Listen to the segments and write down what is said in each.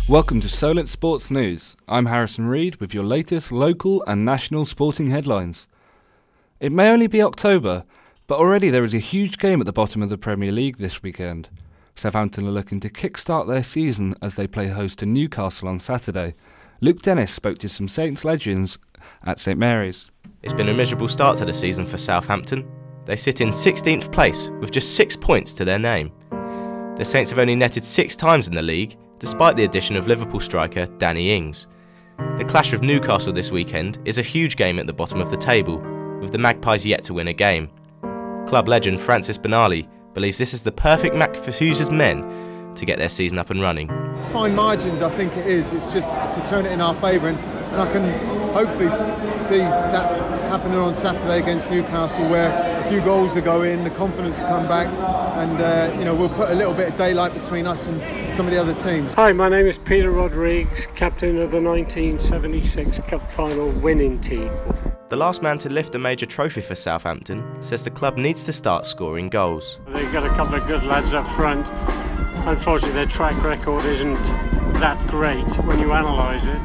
Welcome to Solent Sports News. I'm Harrison Reed with your latest local and national sporting headlines. It may only be October, but already there is a huge game at the bottom of the Premier League this weekend. Southampton are looking to kick-start their season as they play host to Newcastle on Saturday. Luke Dennis spoke to some Saints legends at St Mary's. It's been a miserable start to the season for Southampton. They sit in 16th place with just 6 points to their name. The Saints have only netted 6 times in the league, despite the addition of Liverpool striker Danny Ings. The clash with Newcastle this weekend is a huge game at the bottom of the table, with the Magpies yet to win a game. Club legend Francis Benali believes this is the perfect match for Hughes's men to get their season up and running. Fine margins, I think it is. It's just to turn it in our favour, and I can hopefully see that happening on Saturday against Newcastle, where a few goals to go in, the confidence to come back, and we'll put a little bit of daylight between us and some of the other teams. Hi, my name is Peter Rodrigues, captain of the 1976 Cup final winning team. The last man to lift a major trophy for Southampton says the club needs to start scoring goals. They've got a couple of good lads up front. Unfortunately, their track record isn't that great when you analyse it.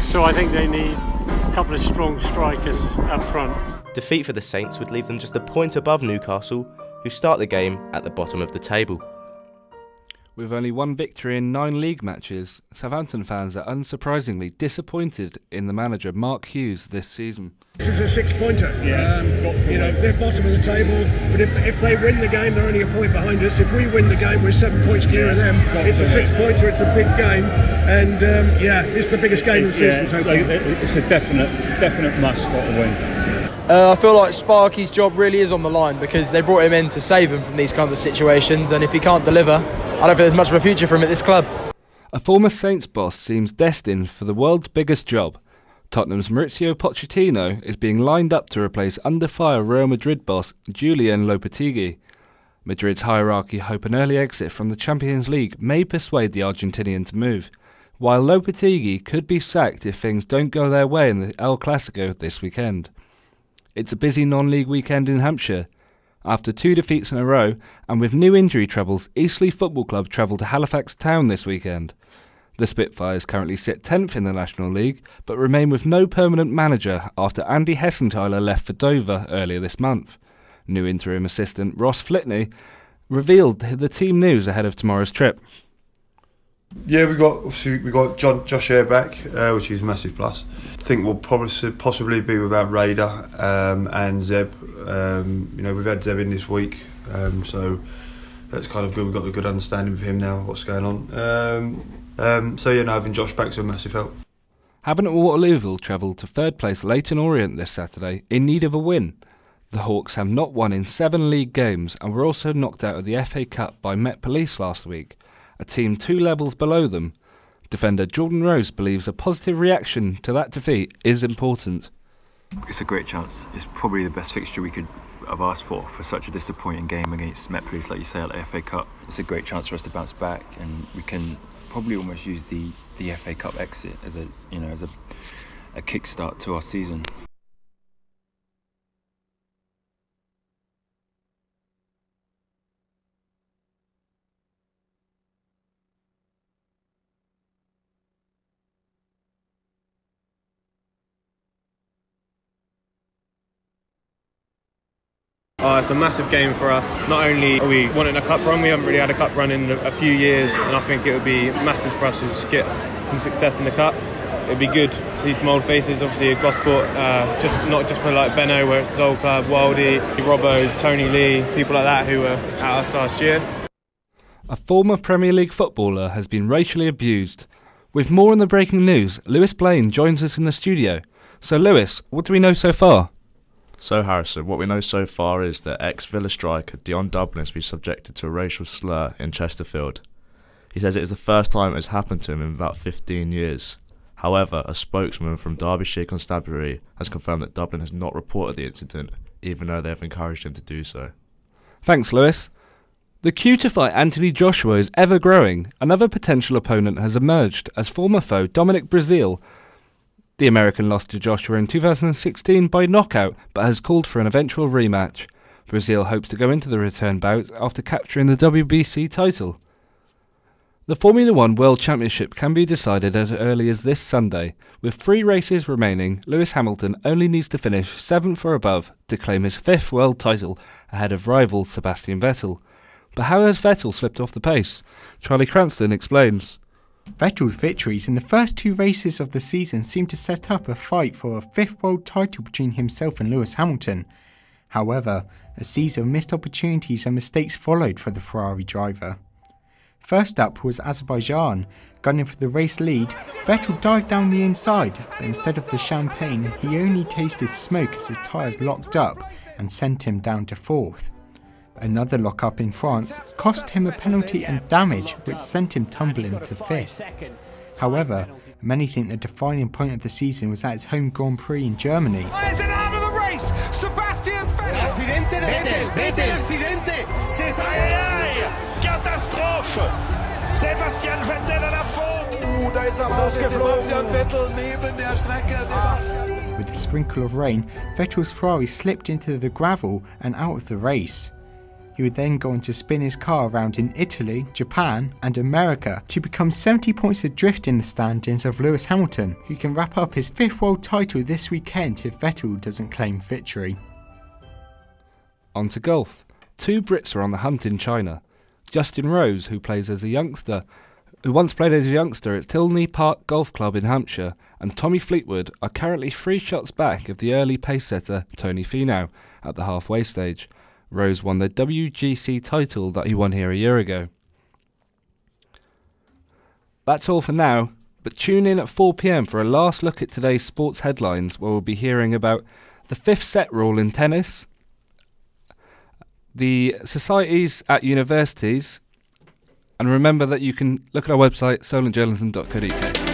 So I think they need a couple of strong strikers up front. Defeat for the Saints would leave them just a point above Newcastle, who start the game at the bottom of the table. With only one victory in 9 league matches, Southampton fans are unsurprisingly disappointed in the manager Mark Hughes this season. This is a 6-pointer. They're bottom of the table, but if they win the game, they're only a point behind us. If we win the game, we're 7 points clear of them. It's a 6-pointer. It's a big game, and it's the biggest game of the season so far. It's a definite must win. I feel like Sparky's job really is on the line because they brought him in to save him from these kinds of situations, and if he can't deliver, I don't think there's much of a future for him at this club. A former Saints boss seems destined for the world's biggest job. Tottenham's Mauricio Pochettino is being lined up to replace under-fire Real Madrid boss Julian Lopetegui. Madrid's hierarchy hope an early exit from the Champions League may persuade the Argentinian to move, while Lopetegui could be sacked if things don't go their way in the El Clasico this weekend. It's a busy non-league weekend in Hampshire. After 2 defeats in a row, and with new injury troubles, Eastleigh Football Club travel to Halifax Town this weekend. The Spitfires currently sit 10th in the National League, but remain with no permanent manager after Andy Hessenthaler left for Dover earlier this month. New interim assistant Ross Flitney revealed the team news ahead of tomorrow's trip. Yeah, we got Josh Eyre back, which is a massive plus. I think we'll possibly be without Raider and Zeb. We've had Zeb in this week, so that's kind of good. We've got a good understanding of him now, what's going on. Having Josh back's a massive help. Havant Waterlooville travelled to 3rd place Leyton Orient this Saturday in need of a win. The Hawks have not won in 7 league games and were also knocked out of the FA Cup by Met Police last week, a team 2 levels below them. Defender Jordan Rose believes a positive reaction to that defeat is important. It's a great chance. It's probably the best fixture we could have asked for such a disappointing game against Met Police, like you say, at the FA Cup. It's a great chance for us to bounce back, and we can probably almost use the FA Cup exit as a kickstart to our season. It's a massive game for us. Not only are we wanting a cup run, we haven't really had a cup run in a few years, and I think it would be massive for us to just get some success in the cup. It'd be good to see some old faces, obviously a Gosport, not just for like Benno, where it's his old club, Wildy, Robbo, Tony Lee, people like that who were at us last year. A former Premier League footballer has been racially abused. With more on the breaking news, Lewis Blaine joins us in the studio. So Lewis, what do we know so far? So Harrison, what we know so far is that ex-Villa striker Dion Dublin has been subjected to a racial slur in Chesterfield. He says it is the first time it has happened to him in about 15 years. However, a spokesman from Derbyshire Constabulary has confirmed that Dublin has not reported the incident, even though they have encouraged him to do so. Thanks, Lewis. The queue to fight Anthony Joshua is ever growing. Another potential opponent has emerged as former foe Dominic Breazeale. The American lost to Joshua in 2016 by knockout, but has called for an eventual rematch. Breazeale hopes to go into the return bout after capturing the WBC title. The Formula One World Championship can be decided as early as this Sunday. With 3 races remaining, Lewis Hamilton only needs to finish 7th or above to claim his 5th world title ahead of rival Sebastian Vettel. But how has Vettel slipped off the pace? Charlie Cranston explains. Vettel's victories in the first 2 races of the season seem to set up a fight for a 5th world title between himself and Lewis Hamilton. However, a season of missed opportunities and mistakes followed for the Ferrari driver. First up was Azerbaijan. Gunning for the race lead, Vettel dived down the inside, but instead of the champagne, he only tasted smoke as his tyres locked up and sent him down to 4th. Another lock-up in France cost him a penalty and damage, which sent him tumbling to 5th. However, many think the defining point of the season was at his home Grand Prix in Germany. Is it out of the race? Sebastian Vettel! Accidente! C'est ça! Katastrophe! Sebastian Vettel à la faute! Da ist er rausgeflogen. Sebastian Vettel neben der Strecke. With a sprinkle of rain, Vettel's Ferrari slipped into the gravel and out of the race. He would then go on to spin his car around in Italy, Japan and America to become 70 points adrift in the standings of Lewis Hamilton, who can wrap up his 5th world title this weekend if Vettel doesn't claim victory. On to golf. 2 Brits are on the hunt in China. Justin Rose, who once played as a youngster at Tilney Park Golf Club in Hampshire, and Tommy Fleetwood are currently 3 shots back of the early pace setter Tony Finau at the halfway stage. Rose won the WGC title that he won here a year ago. That's all for now, but tune in at 4 PM for a last look at today's sports headlines, where we'll be hearing about the 5th set rule in tennis, the societies at universities, and remember that you can look at our website solentjournalism.co.uk.